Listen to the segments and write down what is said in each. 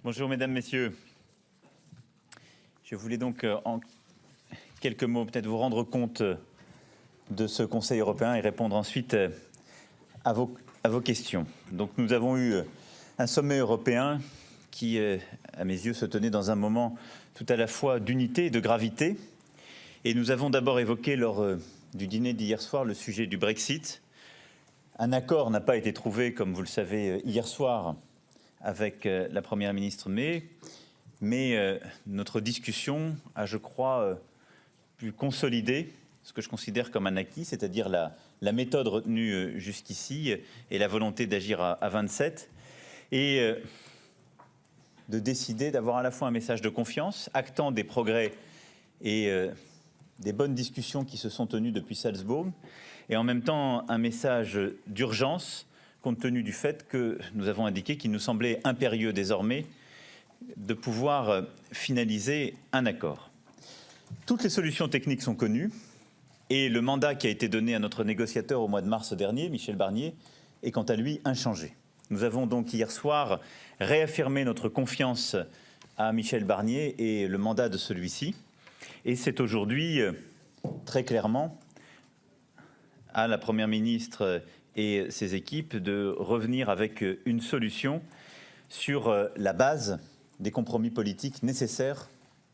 Bonjour mesdames, messieurs. Je voulais donc en quelques mots peut-être vous rendre compte de ce Conseil européen et répondre ensuite à vos questions. Donc nous avons eu un sommet européen qui, à mes yeux, se tenait dans un moment tout à la fois d'unité et de gravité. Et nous avons d'abord évoqué lors du dîner d'hier soir le sujet du Brexit. Un accord n'a pas été trouvé, comme vous le savez, hier soir avec la Première ministre May, mais notre discussion a, je crois, pu consolider ce que je considère comme un acquis, c'est-à-dire la méthode retenue jusqu'ici et la volonté d'agir à 27, et de décider d'avoir à la fois un message de confiance, actant des progrès et des bonnes discussions qui se sont tenues depuis Salzbourg, et en même temps un message d'urgence, compte tenu du fait que nous avons indiqué qu'il nous semblait impérieux désormais de pouvoir finaliser un accord. Toutes les solutions techniques sont connues et le mandat qui a été donné à notre négociateur au mois de mars dernier, Michel Barnier, est quant à lui inchangé. Nous avons donc hier soir réaffirmé notre confiance à Michel Barnier et le mandat de celui-ci. Et c'est aujourd'hui très clairement à la Première ministre et ses équipes de revenir avec une solution sur la base des compromis politiques nécessaires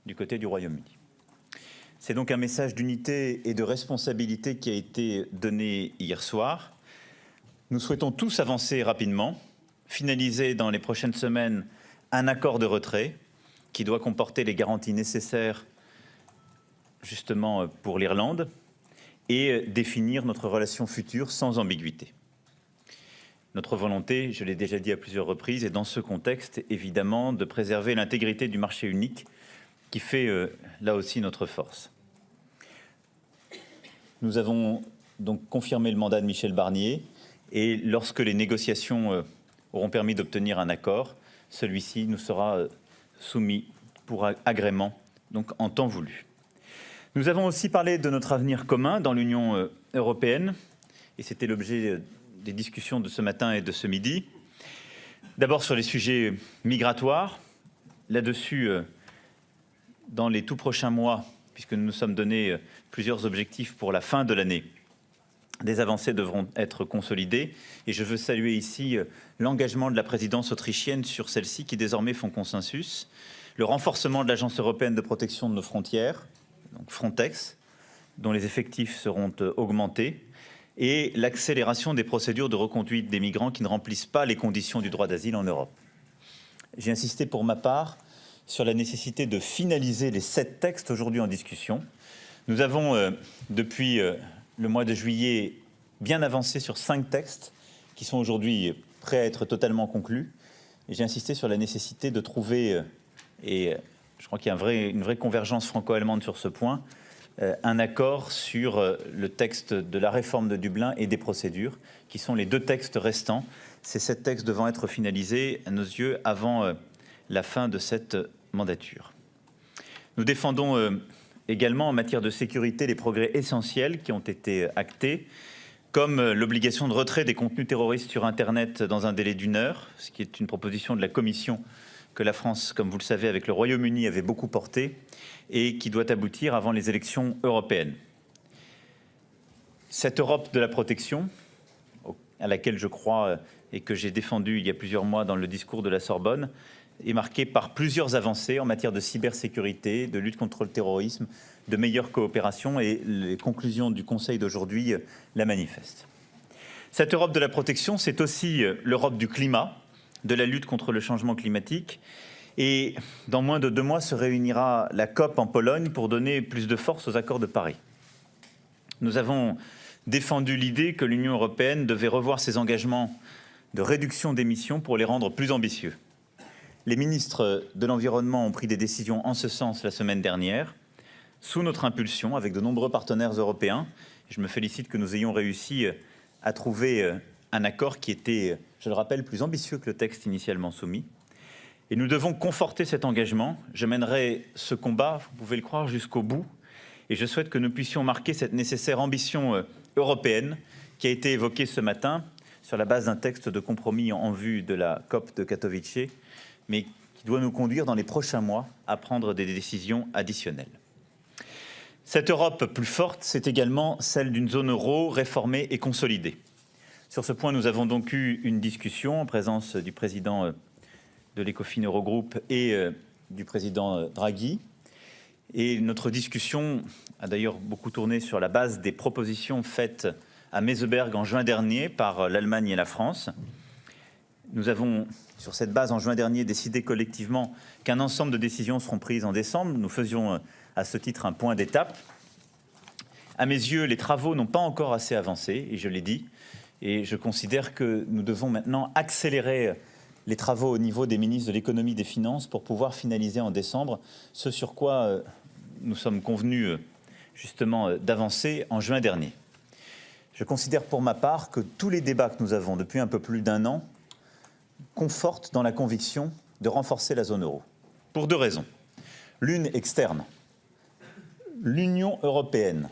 du côté du Royaume-Uni. C'est donc un message d'unité et de responsabilité qui a été donné hier soir. Nous souhaitons tous avancer rapidement, finaliser dans les prochaines semaines un accord de retrait qui doit comporter les garanties nécessaires justement pour l'Irlande et définir notre relation future sans ambiguïté. Notre volonté, je l'ai déjà dit à plusieurs reprises, est dans ce contexte, évidemment, de préserver l'intégrité du marché unique qui fait là aussi notre force. Nous avons donc confirmé le mandat de Michel Barnier et lorsque les négociations auront permis d'obtenir un accord, celui-ci nous sera soumis pour agrément, donc en temps voulu. Nous avons aussi parlé de notre avenir commun dans l'Union européenne, et c'était l'objet des discussions de ce matin et de ce midi. D'abord sur les sujets migratoires. Là-dessus, dans les tout prochains mois, puisque nous nous sommes donné plusieurs objectifs pour la fin de l'année, des avancées devront être consolidées. Et je veux saluer ici l'engagement de la présidence autrichienne sur celles-ci qui désormais font consensus. Le renforcement de l'Agence européenne de protection de nos frontières, donc Frontex, dont les effectifs seront augmentés, et l'accélération des procédures de reconduite des migrants qui ne remplissent pas les conditions du droit d'asile en Europe. J'ai insisté pour ma part sur la nécessité de finaliser les 7 textes aujourd'hui en discussion. Nous avons, depuis le mois de juillet, bien avancé sur 5 textes qui sont aujourd'hui prêts à être totalement conclus. Et j'ai insisté sur la nécessité de trouver, et je crois qu'il y a une vraie convergence franco-allemande sur ce point, un accord sur le texte de la réforme de Dublin et des procédures, qui sont les 2 textes restants. Ces 7 textes devant être finalisés, à nos yeux, avant la fin de cette mandature. Nous défendons également en matière de sécurité les progrès essentiels qui ont été actés, comme l'obligation de retrait des contenus terroristes sur Internet dans un délai d'1 heure, ce qui est une proposition de la Commission que la France, comme vous le savez, avec le Royaume-Uni, avait beaucoup porté et qui doit aboutir avant les élections européennes. Cette Europe de la protection, à laquelle je crois et que j'ai défendue il y a plusieurs mois dans le discours de la Sorbonne, est marquée par plusieurs avancées en matière de cybersécurité, de lutte contre le terrorisme, de meilleure coopération, et les conclusions du Conseil d'aujourd'hui la manifestent. Cette Europe de la protection, c'est aussi l'Europe du climat, de la lutte contre le changement climatique. Et dans moins de 2 mois se réunira la COP en Pologne pour donner plus de force aux accords de Paris. Nous avons défendu l'idée que l'Union européenne devait revoir ses engagements de réduction d'émissions pour les rendre plus ambitieux. Les ministres de l'Environnement ont pris des décisions en ce sens la semaine dernière, sous notre impulsion, avec de nombreux partenaires européens. Je me félicite que nous ayons réussi à trouver un accord qui était, je le rappelle, plus ambitieux que le texte initialement soumis. Et nous devons conforter cet engagement. Je mènerai ce combat, vous pouvez le croire, jusqu'au bout. Et je souhaite que nous puissions marquer cette nécessaire ambition européenne qui a été évoquée ce matin sur la base d'un texte de compromis en vue de la COP de Katowice, mais qui doit nous conduire dans les prochains mois à prendre des décisions additionnelles. Cette Europe plus forte, c'est également celle d'une zone euro réformée et consolidée. Sur ce point, nous avons donc eu une discussion en présence du président de l'Ecofin Eurogroupe et du président Draghi. Et notre discussion a d'ailleurs beaucoup tourné sur la base des propositions faites à Meseberg en juin dernier par l'Allemagne et la France. Nous avons, sur cette base, en juin dernier, décidé collectivement qu'un ensemble de décisions seront prises en décembre. Nous faisions à ce titre un point d'étape. À mes yeux, les travaux n'ont pas encore assez avancé, et je l'ai dit, et je considère que nous devons maintenant accélérer les travaux au niveau des ministres de l'économie et des finances pour pouvoir finaliser en décembre ce sur quoi nous sommes convenus justement d'avancer en juin dernier. Je considère pour ma part que tous les débats que nous avons depuis un peu plus d'un an confortent dans la conviction de renforcer la zone euro. Pour deux raisons. L'une externe. L'Union européenne,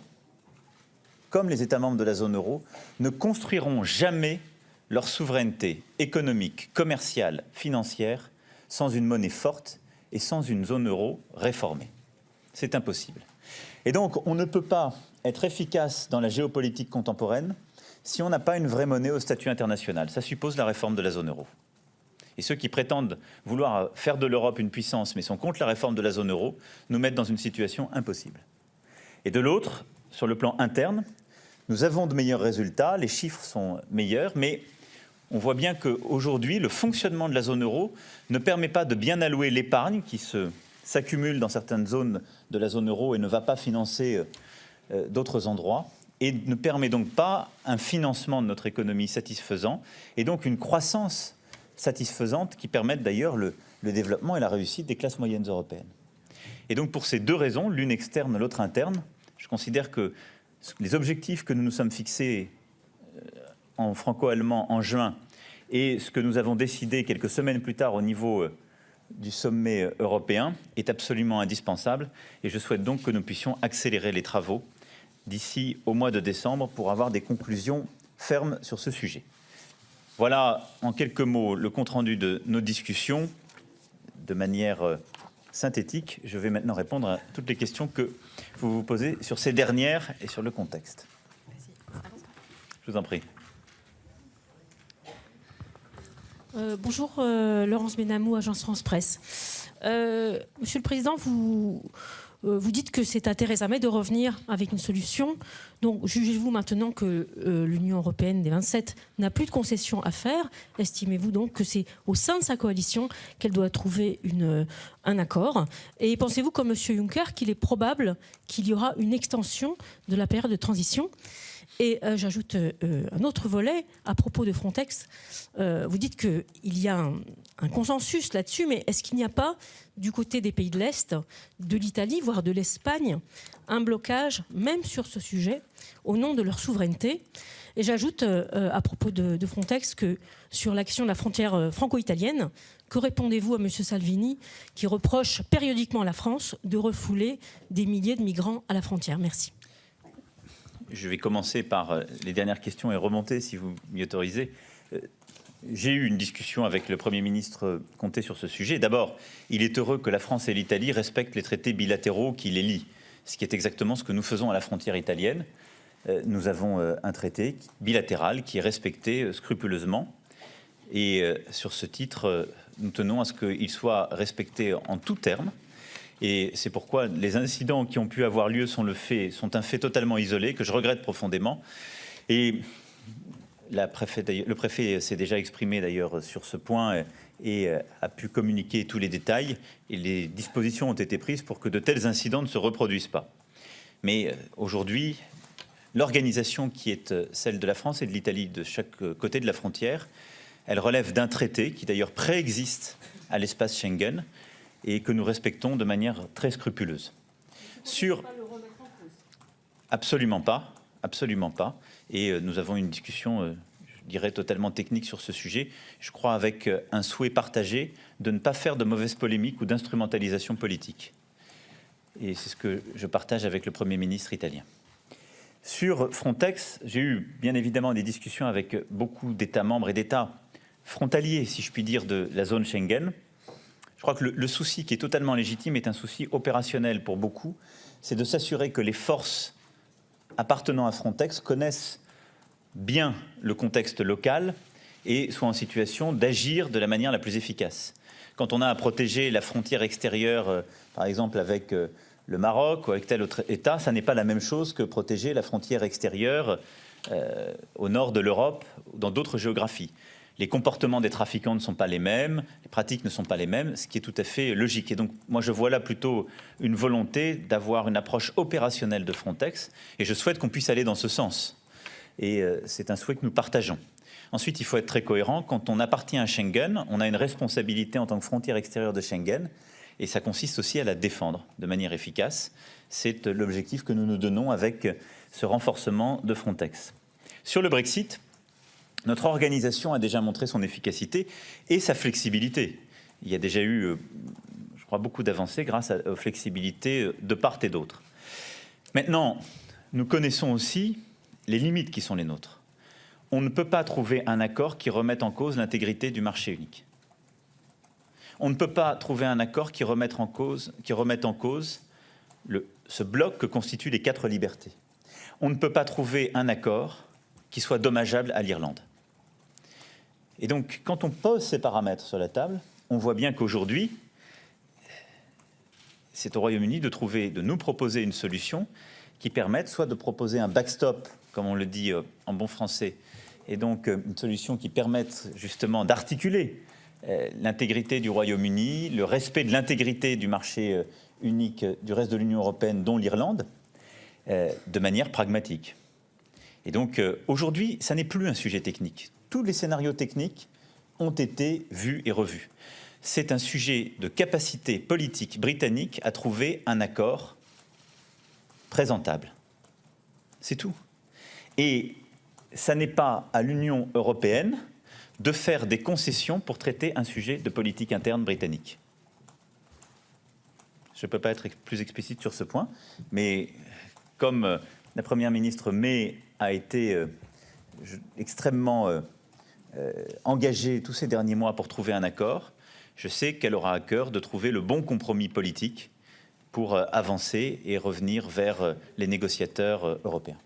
comme les États membres de la zone euro, ne construiront jamais leur souveraineté économique, commerciale, financière sans une monnaie forte et sans une zone euro réformée. C'est impossible. Et donc, on ne peut pas être efficace dans la géopolitique contemporaine si on n'a pas une vraie monnaie au statut international. Ça suppose la réforme de la zone euro. Et ceux qui prétendent vouloir faire de l'Europe une puissance mais sont contre la réforme de la zone euro nous mettent dans une situation impossible. Et de l'autre, sur le plan interne, nous avons de meilleurs résultats, les chiffres sont meilleurs, mais on voit bien qu'aujourd'hui, le fonctionnement de la zone euro ne permet pas de bien allouer l'épargne qui s'accumule dans certaines zones de la zone euro et ne va pas financer d'autres endroits, et ne permet donc pas un financement de notre économie satisfaisant, et donc une croissance satisfaisante qui permette d'ailleurs le développement et la réussite des classes moyennes européennes. Et donc pour ces deux raisons, l'une externe, l'autre interne, je considère que les objectifs que nous nous sommes fixés en franco-allemand en juin et ce que nous avons décidé quelques semaines plus tard au niveau du sommet européen est absolument indispensable. Et je souhaite donc que nous puissions accélérer les travaux d'ici au mois de décembre pour avoir des conclusions fermes sur ce sujet. Voilà en quelques mots le compte-rendu de nos discussions de manière synthétique. Je vais maintenant répondre à toutes les questions que vous vous posez sur ces dernières et sur le contexte. Je vous en prie. Bonjour, Laurence Benamou, Agence France Presse. Monsieur le Président, vous dites que c'est à Theresa May de revenir avec une solution. Donc, jugez-vous maintenant que l'Union européenne des 27 n'a plus de concessions à faire? Estimez-vous donc que c'est au sein de sa coalition qu'elle doit trouver un accord? Et pensez-vous, comme M. Juncker, qu'il est probable qu'il y aura une extension de la période de transition? Et j'ajoute un autre volet à propos de Frontex. Vous dites qu'il y a un consensus là-dessus, mais est-ce qu'il n'y a pas, du côté des pays de l'Est, de l'Italie, voire de l'Espagne, un blocage, même sur ce sujet, au nom de leur souveraineté? Et j'ajoute à propos de Frontex que sur la question de la frontière franco-italienne, que répondez-vous à M. Salvini, qui reproche périodiquement à la France de refouler des milliers de migrants à la frontière? Merci. Je vais commencer par les dernières questions et remonter, si vous m'y autorisez. J'ai eu une discussion avec le Premier ministre Conté sur ce sujet. D'abord, il est heureux que la France et l'Italie respectent les traités bilatéraux qui les lient, ce qui est exactement ce que nous faisons à la frontière italienne. Nous avons un traité bilatéral qui est respecté scrupuleusement. Et sur ce titre, nous tenons à ce qu'il soit respecté en tous termes. Et c'est pourquoi les incidents qui ont pu avoir lieu sont un fait totalement isolé, que je regrette profondément. Et le préfet s'est déjà exprimé d'ailleurs sur ce point et a pu communiquer tous les détails. Et les dispositions ont été prises pour que de tels incidents ne se reproduisent pas. Mais aujourd'hui, l'organisation qui est celle de la France et de l'Italie de chaque côté de la frontière, elle relève d'un traité qui d'ailleurs préexiste à l'espace Schengen, et que nous respectons de manière très scrupuleuse. Absolument pas, absolument pas. Et nous avons une discussion, je dirais, totalement technique sur ce sujet. Je crois avec un souhait partagé de ne pas faire de mauvaise polémique ou d'instrumentalisation politique. Et c'est ce que je partage avec le Premier ministre italien. Sur Frontex, j'ai eu bien évidemment des discussions avec beaucoup d'États membres et d'États frontaliers, si je puis dire, de la zone Schengen. Je crois que le souci qui est totalement légitime est un souci opérationnel pour beaucoup, c'est de s'assurer que les forces appartenant à Frontex connaissent bien le contexte local et soient en situation d'agir de la manière la plus efficace. Quand on a à protéger la frontière extérieure, par exemple avec le Maroc ou avec tel autre État, ça n'est pas la même chose que protéger la frontière extérieure au nord de l'Europe ou dans d'autres géographies. Les comportements des trafiquants ne sont pas les mêmes, les pratiques ne sont pas les mêmes, ce qui est tout à fait logique. Et donc, moi, je vois là plutôt une volonté d'avoir une approche opérationnelle de Frontex, et je souhaite qu'on puisse aller dans ce sens. Et c'est un souhait que nous partageons. Ensuite, il faut être très cohérent. Quand on appartient à Schengen, on a une responsabilité en tant que frontière extérieure de Schengen, et ça consiste aussi à la défendre de manière efficace. C'est l'objectif que nous nous donnons avec ce renforcement de Frontex. Sur le Brexit, notre organisation a déjà montré son efficacité et sa flexibilité. Il y a déjà eu, je crois, beaucoup d'avancées grâce aux flexibilités de part et d'autre. Maintenant, nous connaissons aussi les limites qui sont les nôtres. On ne peut pas trouver un accord qui remette en cause l'intégrité du marché unique. On ne peut pas trouver un accord qui remette en cause ce bloc que constituent les 4 libertés. On ne peut pas trouver un accord qui soit dommageable à l'Irlande. Et donc, quand on pose ces paramètres sur la table, on voit bien qu'aujourd'hui, c'est au Royaume-Uni de nous proposer une solution qui permette soit de proposer un backstop, comme on le dit en bon français, et donc une solution qui permette justement d'articuler l'intégrité du Royaume-Uni, le respect de l'intégrité du marché unique du reste de l'Union européenne, dont l'Irlande, de manière pragmatique. Et donc aujourd'hui, ça n'est plus un sujet technique. Tous les scénarios techniques ont été vus et revus. C'est un sujet de capacité politique britannique à trouver un accord présentable. C'est tout. Et ça n'est pas à l'Union européenne de faire des concessions pour traiter un sujet de politique interne britannique. Je ne peux pas être plus explicite sur ce point, mais comme la Première ministre May a été extrêmement engagée tous ces derniers mois pour trouver un accord, je sais qu'elle aura à cœur de trouver le bon compromis politique pour avancer et revenir vers les négociateurs européens.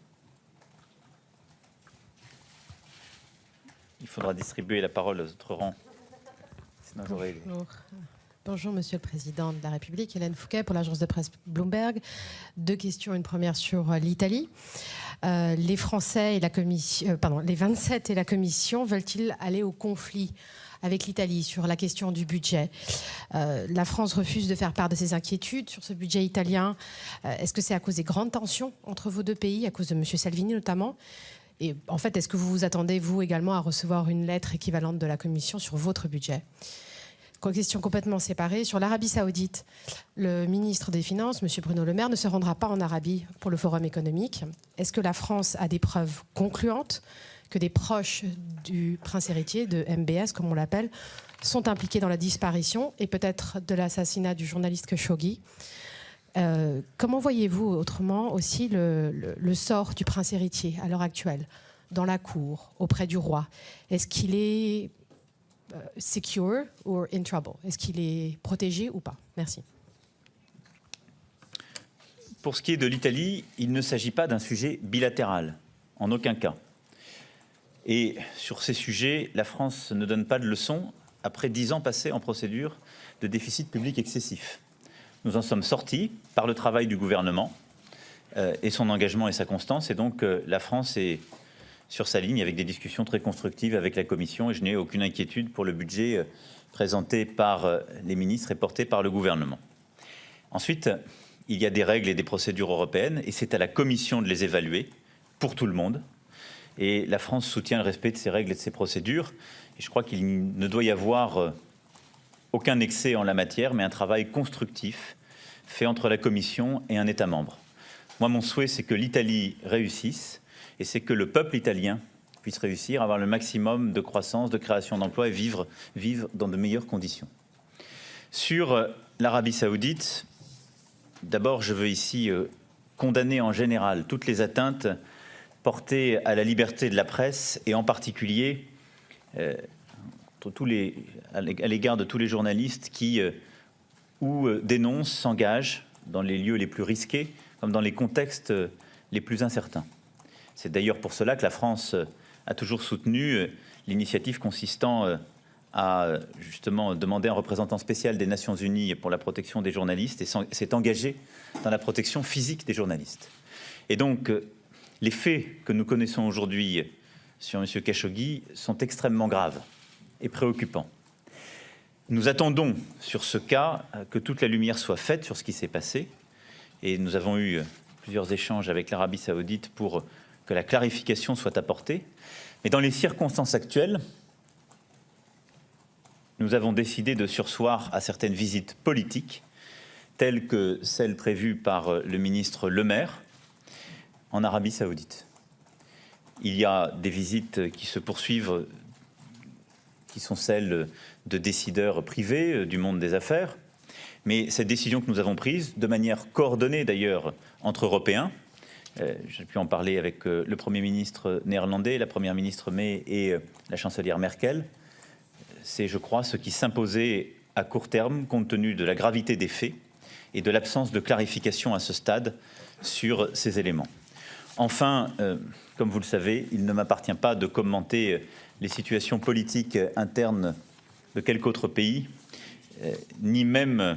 Il faudra distribuer la parole aux autres rangs. Sinon, j'aurai... Bonjour, Monsieur le Président de la République. Hélène Fouquet pour l'agence de presse Bloomberg. 2 questions. Une première sur l'Italie. Les Français et la Commission, les 27 et la Commission veulent-ils aller au conflit avec l'Italie sur la question du budget? La France refuse de faire part de ses inquiétudes sur ce budget italien. Est-ce que c'est à cause des grandes tensions entre vos 2 pays, à cause de M. Salvini notamment? Et en fait, est-ce que vous vous attendez, vous également, à recevoir une lettre équivalente de la Commission sur votre budget? Question complètement séparée. Sur l'Arabie Saoudite, le ministre des Finances, M. Bruno Le Maire, ne se rendra pas en Arabie pour le Forum économique. Est-ce que la France a des preuves concluantes que des proches du prince héritier, de MBS, comme on l'appelle, sont impliqués dans la disparition et peut-être de l'assassinat du journaliste Khashoggi? Comment voyez-vous autrement aussi le sort du prince héritier à l'heure actuelle, dans la cour, auprès du roi? Est-ce qu'il est secure ou in trouble? Est-ce qu'il est protégé ou pas? Merci. Pour ce qui est de l'Italie, il ne s'agit pas d'un sujet bilatéral, en aucun cas. Et sur ces sujets, la France ne donne pas de leçons après 10 ans passés en procédure de déficit public excessif. Nous en sommes sortis par le travail du gouvernement et son engagement et sa constance. Et donc la France est sur sa ligne avec des discussions très constructives avec la Commission. Et je n'ai aucune inquiétude pour le budget présenté par les ministres et porté par le gouvernement. Ensuite, il y a des règles et des procédures européennes et c'est à la Commission de les évaluer pour tout le monde. Et la France soutient le respect de ces règles et de ces procédures. Et je crois qu'il ne doit y avoir aucun excès en la matière, mais un travail constructif fait entre la Commission et un État membre. Moi, mon souhait, c'est que l'Italie réussisse et c'est que le peuple italien puisse réussir à avoir le maximum de croissance, de création d'emplois et vivre dans de meilleures conditions. Sur l'Arabie Saoudite, d'abord, je veux ici condamner en général toutes les atteintes portées à la liberté de la presse et en particulier à l'égard de tous les journalistes qui dénoncent, s'engagent dans les lieux les plus risqués, comme dans les contextes les plus incertains. C'est d'ailleurs pour cela que la France a toujours soutenu l'initiative consistant à justement demander un représentant spécial des Nations Unies pour la protection des journalistes et s'est engagée dans la protection physique des journalistes. Et donc, les faits que nous connaissons aujourd'hui sur M. Khashoggi sont extrêmement graves et préoccupants. Nous attendons sur ce cas que toute la lumière soit faite sur ce qui s'est passé et nous avons eu plusieurs échanges avec l'Arabie Saoudite pour que la clarification soit apportée. Mais dans les circonstances actuelles, nous avons décidé de surseoir à certaines visites politiques, telles que celles prévues par le ministre Le Maire en Arabie Saoudite. Il y a des visites qui se poursuivent, qui sont celles de décideurs privés du monde des affaires. Mais cette décision que nous avons prise, de manière coordonnée d'ailleurs entre Européens, j'ai pu en parler avec le Premier ministre néerlandais, la Première ministre May et la chancelière Merkel, c'est, je crois, ce qui s'imposait à court terme, compte tenu de la gravité des faits et de l'absence de clarification à ce stade sur ces éléments. Enfin, comme vous le savez, il ne m'appartient pas de commenter les situations politiques internes de quelque autre pays, ni même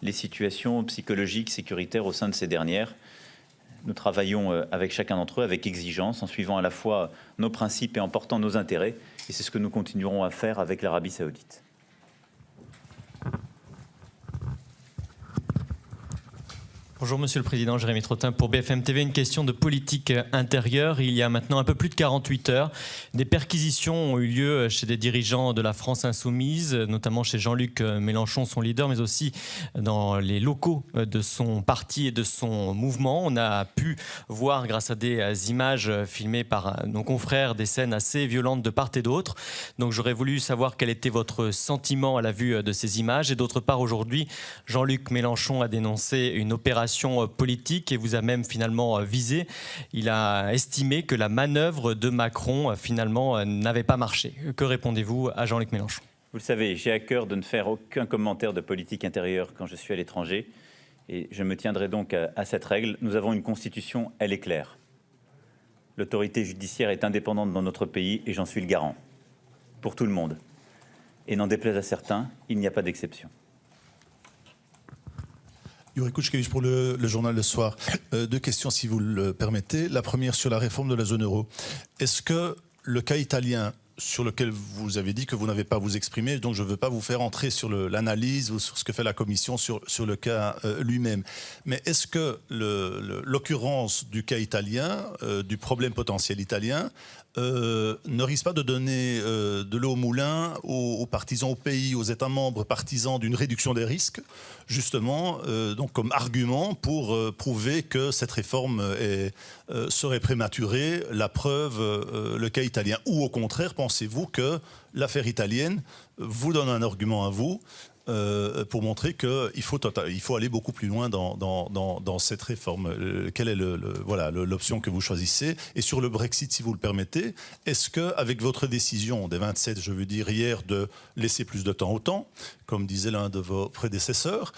les situations psychologiques, sécuritaires au sein de ces dernières. Nous travaillons avec chacun d'entre eux avec exigence, en suivant à la fois nos principes et en portant nos intérêts. Et c'est ce que nous continuerons à faire avec l'Arabie Saoudite. Bonjour Monsieur le Président, Jérémy Trottin pour BFM TV. Une question de politique intérieure. Il y a maintenant un peu plus de 48 heures, des perquisitions ont eu lieu chez des dirigeants de la France insoumise, notamment chez Jean-Luc Mélenchon, son leader, mais aussi dans les locaux de son parti et de son mouvement. On a pu voir, grâce à des images filmées par nos confrères, des scènes assez violentes de part et d'autre. Donc j'aurais voulu savoir quel était votre sentiment à la vue de ces images. Et d'autre part, aujourd'hui, Jean-Luc Mélenchon a dénoncé une opération politique et vous a même finalement visé. Il a estimé que la manœuvre de Macron finalement n'avait pas marché. Que répondez-vous à Jean-Luc Mélenchon ? Vous le savez, j'ai à cœur de ne faire aucun commentaire de politique intérieure quand je suis à l'étranger et je me tiendrai donc à cette règle. Nous avons une constitution, elle est claire. L'autorité judiciaire est indépendante dans notre pays et j'en suis le garant pour tout le monde. Et n'en déplaise à certains, il n'y a pas d'exception. Yuri Kouchkevich pour le journal Le Soir. Deux questions si vous le permettez. La première sur la réforme de la zone euro. Est-ce que le cas italien, sur lequel vous avez dit que vous n'avez pas à vous exprimer, donc je ne veux pas vous faire entrer sur l'analyse ou sur ce que fait la Commission sur le cas lui-même, mais est-ce que l'occurrence du cas italien, du problème potentiel italien, ne risque pas de donner de l'eau au moulin aux partisans, au pays, aux États membres partisans d'une réduction des risques, justement, donc comme argument pour prouver que cette réforme serait prématurée, la preuve, le cas italien. Ou au contraire, pensez-vous que l'affaire italienne vous donne un argument à vous pour montrer qu'il faut aller beaucoup plus loin dans cette réforme. Quelle est l'option que vous choisissez? Et sur le Brexit, si vous le permettez, est-ce qu'avec votre décision des 27, je veux dire hier, de laisser plus de temps au temps, comme disait l'un de vos prédécesseurs,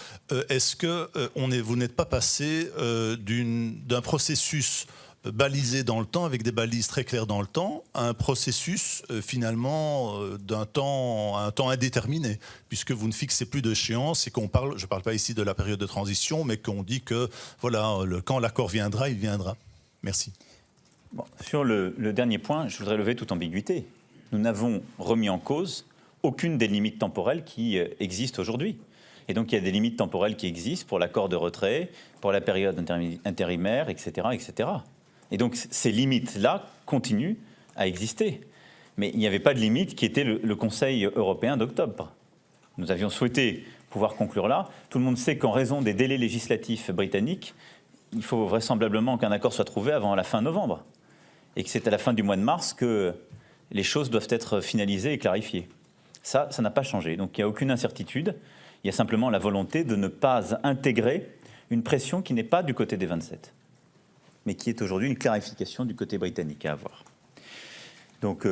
est-ce que vous n'êtes pas passé d'un processus balisé dans le temps, avec des balises très claires dans le temps, à un processus finalement un temps indéterminé, puisque vous ne fixez plus d'échéance et je ne parle pas ici de la période de transition, mais qu'on dit que voilà, quand l'accord viendra, il viendra. Merci. Bon, sur le dernier point, je voudrais lever toute ambiguïté. Nous n'avons remis en cause aucune des limites temporelles qui existent aujourd'hui. Et donc il y a des limites temporelles qui existent pour l'accord de retrait, pour la période intérimaire, etc., etc. Et donc ces limites-là continuent à exister. Mais il n'y avait pas de limite qui était le Conseil européen d'octobre. Nous avions souhaité pouvoir conclure là. Tout le monde sait qu'en raison des délais législatifs britanniques, il faut vraisemblablement qu'un accord soit trouvé avant la fin novembre. Et que c'est à la fin du mois de mars que les choses doivent être finalisées et clarifiées. Ça n'a pas changé. Donc il n'y a aucune incertitude. Il y a simplement la volonté de ne pas intégrer une pression qui n'est pas du côté des 27. Mais qui est aujourd'hui une clarification du côté britannique à avoir. Donc,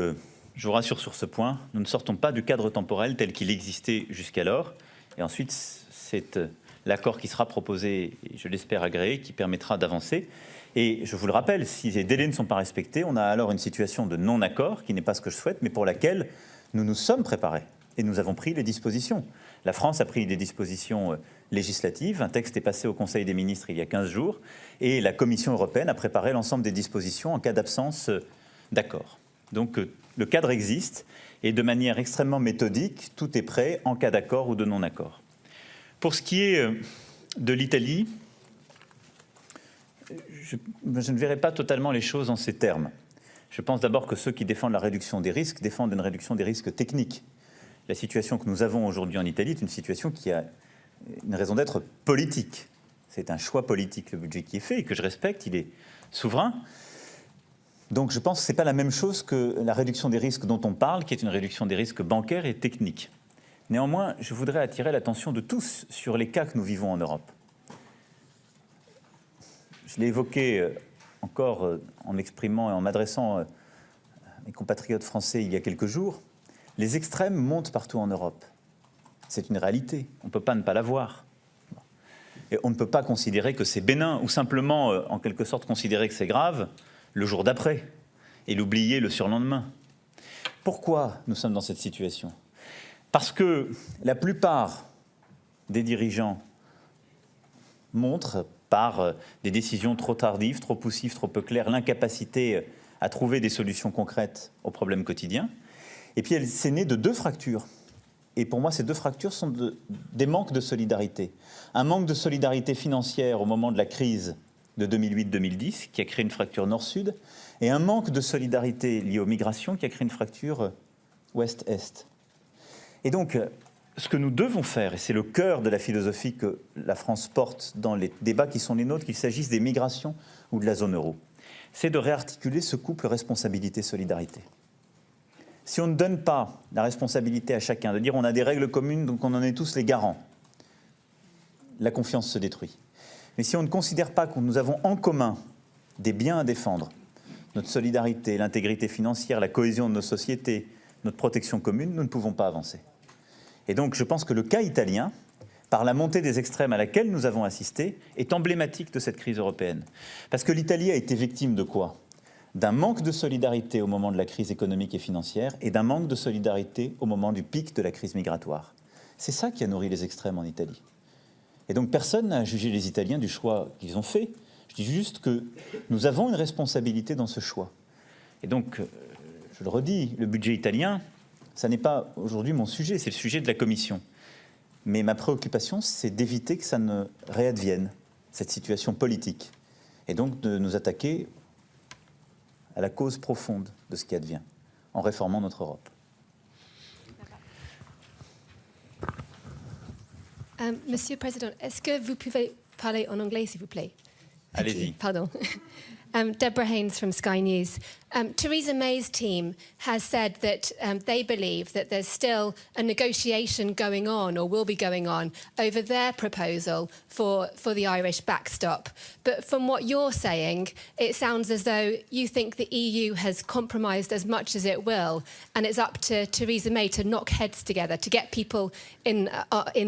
je vous rassure sur ce point, nous ne sortons pas du cadre temporel tel qu'il existait jusqu'alors. Et ensuite, c'est l'accord qui sera proposé, et je l'espère agréé, qui permettra d'avancer. Et je vous le rappelle, si les délais ne sont pas respectés, on a alors une situation de non-accord, qui n'est pas ce que je souhaite, mais pour laquelle nous nous sommes préparés. Et nous avons pris les dispositions. La France a pris des dispositions législatives. Un texte est passé au Conseil des ministres il y a 15 jours. Et la Commission européenne a préparé l'ensemble des dispositions en cas d'absence d'accord. Donc le cadre existe. Et de manière extrêmement méthodique, tout est prêt en cas d'accord ou de non-accord. Pour ce qui est de l'Italie, je ne verrai pas totalement les choses en ces termes. Je pense d'abord que ceux qui défendent la réduction des risques défendent une réduction des risques techniques. La situation que nous avons aujourd'hui en Italie est une situation qui a une raison d'être politique. C'est un choix politique, le budget qui est fait, et que je respecte, il est souverain. Donc je pense que ce n'est pas la même chose que la réduction des risques dont on parle, qui est une réduction des risques bancaires et techniques. Néanmoins, je voudrais attirer l'attention de tous sur les cas que nous vivons en Europe. Je l'ai évoqué encore en m'exprimant et en m'adressant à mes compatriotes français il y a quelques jours. Les extrêmes montent partout en Europe. C'est une réalité, on ne peut pas ne pas la voir. Et on ne peut pas considérer que c'est bénin, ou simplement, en quelque sorte, considérer que c'est grave le jour d'après, et l'oublier le surlendemain. Pourquoi nous sommes dans cette situation ? Parce que la plupart des dirigeants montrent, par des décisions trop tardives, trop poussives, trop peu claires, l'incapacité à trouver des solutions concrètes aux problèmes quotidiens. Et puis c'est né de deux fractures. Et pour moi, ces deux fractures sont des manques de solidarité. Un manque de solidarité financière au moment de la crise de 2008-2010, qui a créé une fracture nord-sud, et un manque de solidarité lié aux migrations, qui a créé une fracture ouest-est. Et donc, ce que nous devons faire, et c'est le cœur de la philosophie que la France porte dans les débats qui sont les nôtres, qu'il s'agisse des migrations ou de la zone euro, c'est de réarticuler ce couple responsabilité-solidarité. Si on ne donne pas la responsabilité à chacun, de dire on a des règles communes, donc on en est tous les garants, la confiance se détruit. Mais si on ne considère pas que nous avons en commun des biens à défendre, notre solidarité, l'intégrité financière, la cohésion de nos sociétés, notre protection commune, nous ne pouvons pas avancer. Et donc je pense que le cas italien, par la montée des extrêmes à laquelle nous avons assisté, est emblématique de cette crise européenne. Parce que l'Italie a été victime de quoi ? D'un manque de solidarité au moment de la crise économique et financière et d'un manque de solidarité au moment du pic de la crise migratoire. C'est ça qui a nourri les extrêmes en Italie. Et donc personne n'a jugé les Italiens du choix qu'ils ont fait. Je dis juste que nous avons une responsabilité dans ce choix. Et donc, je le redis, le budget italien, ça n'est pas aujourd'hui mon sujet, c'est le sujet de la Commission. Mais ma préoccupation, c'est d'éviter que ça ne réadvienne, cette situation politique. Et donc de nous attaquer à la cause profonde de ce qui advient, en réformant notre Europe. Monsieur le Président, est-ce que vous pouvez parler en anglais, s'il vous plaît? Allez-y. Pardon. Deborah Haynes from Sky News. Theresa May's team has said that they believe that there's still a negotiation going on, or will be going on, over their proposal for the Irish backstop. But from what you're saying, it sounds as though you think the EU has compromised as much as it will, and it's up to Theresa May to knock heads together, to get people in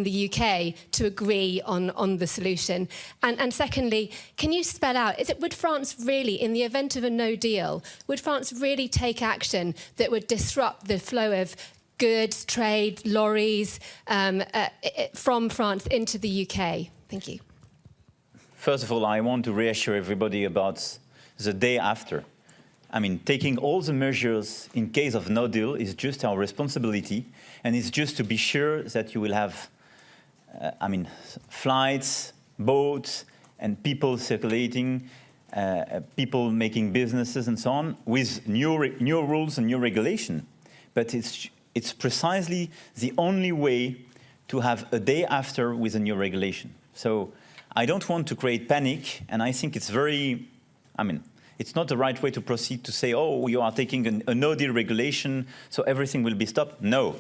the UK to agree on the solution. And secondly, can you spell out, would France really, in the event of a no deal, would France really take action that would disrupt the flow of goods, trade, lorries from France into the UK? Thank you. First of all, I want to reassure everybody about the day after. I mean, taking all the measures in case of no deal is just our responsibility, and it's just to be sure that you will have, flights, boats, and people circulating, people making businesses and so on, with new rules and new regulation. But it's precisely the only way to have a day after with a new regulation. So I don't want to create panic, and I think it's it's not the right way to proceed to say, oh, you are taking a no-deal regulation, so everything will be stopped. No,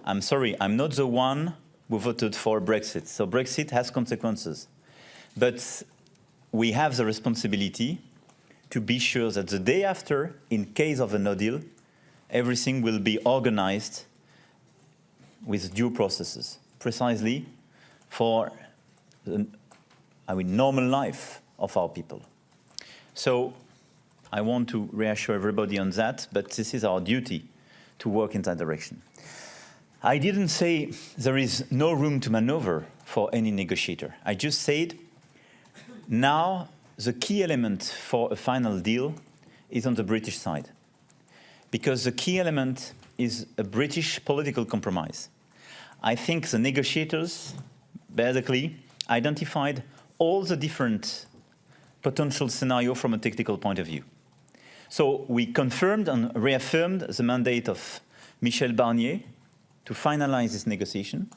I'm sorry, I'm not the one who voted for Brexit. So Brexit has consequences. But we have the responsibility to be sure that the day after, in case of a no deal, everything will be organized with due processes, precisely for the normal life of our people. So I want to reassure everybody on that, but this is our duty to work in that direction. I didn't say there is no room to maneuver for any negotiator. I just said now the key element for a final deal is on the British side, because the key element is a British political compromise. I think the negotiators basically identified all the different potential scenarios from a technical point of view. So we confirmed and reaffirmed the mandate of Michel Barnier to finalize this negotiation,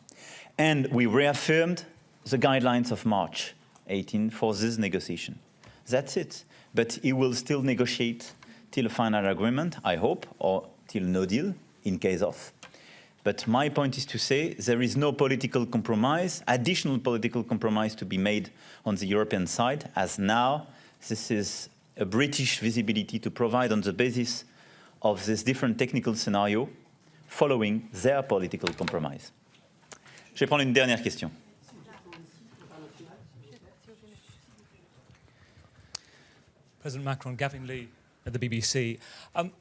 and we reaffirmed the guidelines of March 18 for this negotiation. That's it. But he will still negotiate till a final agreement, I hope, or till no deal, in case of. But my point is to say there is no political compromise, additional political compromise to be made on the European side, as now this is a British visibility to provide on the basis of this different technical scenario following their political compromise. Je vais prendre une dernière question. President Macron, Gavin Lee at the BBC.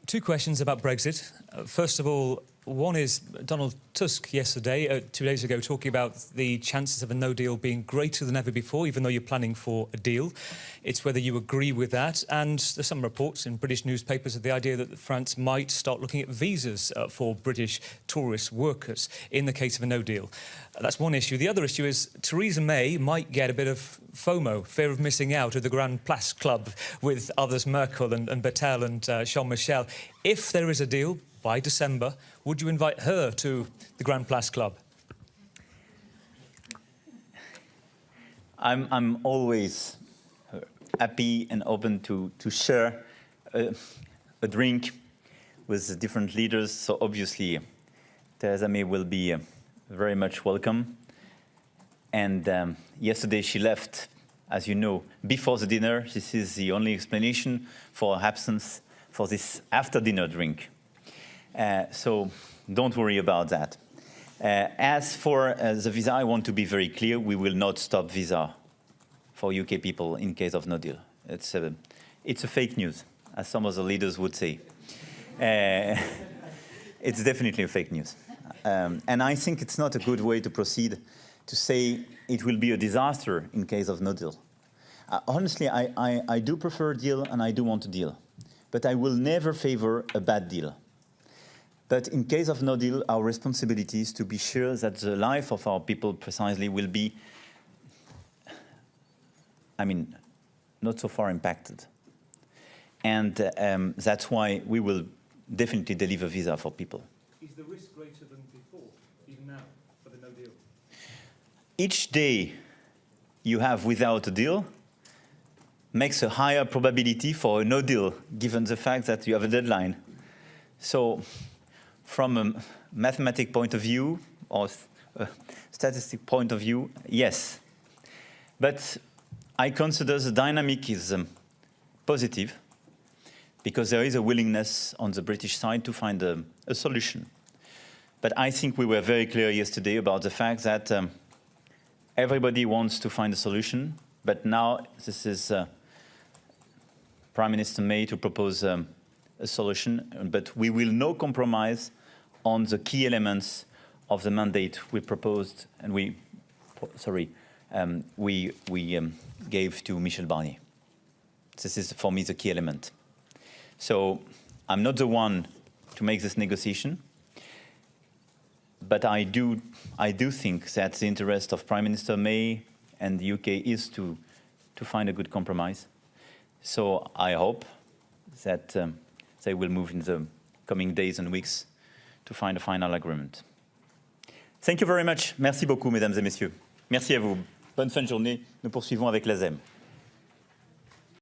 Two questions about Brexit. First of all, one is Donald Tusk yesterday, 2 days ago, talking about the chances of a no deal being greater than ever before, even though you're planning for a deal. It's whether you agree with that. And there's some reports in British newspapers of the idea that France might start looking at visas for British tourist workers in the case of a no deal. That's one issue. The other issue is Theresa May might get a bit of FOMO, fear of missing out, of the Grand Place Club with others, Merkel and Bettel and Charles Michel. If there is a deal by December, would you invite her to the Grand Place Club? I'm always happy and open to share a drink with the different leaders. So obviously, Theresa May will be very much welcome. And yesterday she left, as you know, before the dinner. This is the only explanation for her absence for this after-dinner drink. So don't worry about that. As for the visa, I want to be very clear. We will not stop visa for UK people in case of no deal. It's a fake news, as some of the leaders would say. It's definitely a fake news. And I think it's not a good way to proceed to say it will be a disaster in case of no deal. Honestly, I do prefer a deal and I do want a deal. But I will never favor a bad deal. But in case of no deal, our responsibility is to be sure that the life of our people precisely will be, not so far impacted. And that's why we will definitely deliver visa for people. Is the risk greater than before, even now, for the no deal? Each day you have without a deal makes a higher probability for a no deal, given the fact that you have a deadline. So from a mathematic point of view or a statistic point of view, yes. But I consider the dynamic is positive because there is a willingness on the British side to find a solution. But I think we were very clear yesterday about the fact that everybody wants to find a solution, but now this is Prime Minister May to propose a solution, but we will not compromise on the key elements of the mandate we proposed and we gave to Michel Barnier. This is, for me, the key element. So I'm not the one to make this negotiation, but I do think that the interest of Prime Minister May and the UK is to find a good compromise. So I hope that they will move in the coming days and weeks to find a final agreement. Thank you very much. Merci beaucoup, mesdames et messieurs. Merci à vous. Bonne fin de journée. Nous poursuivons avec l'ASEM.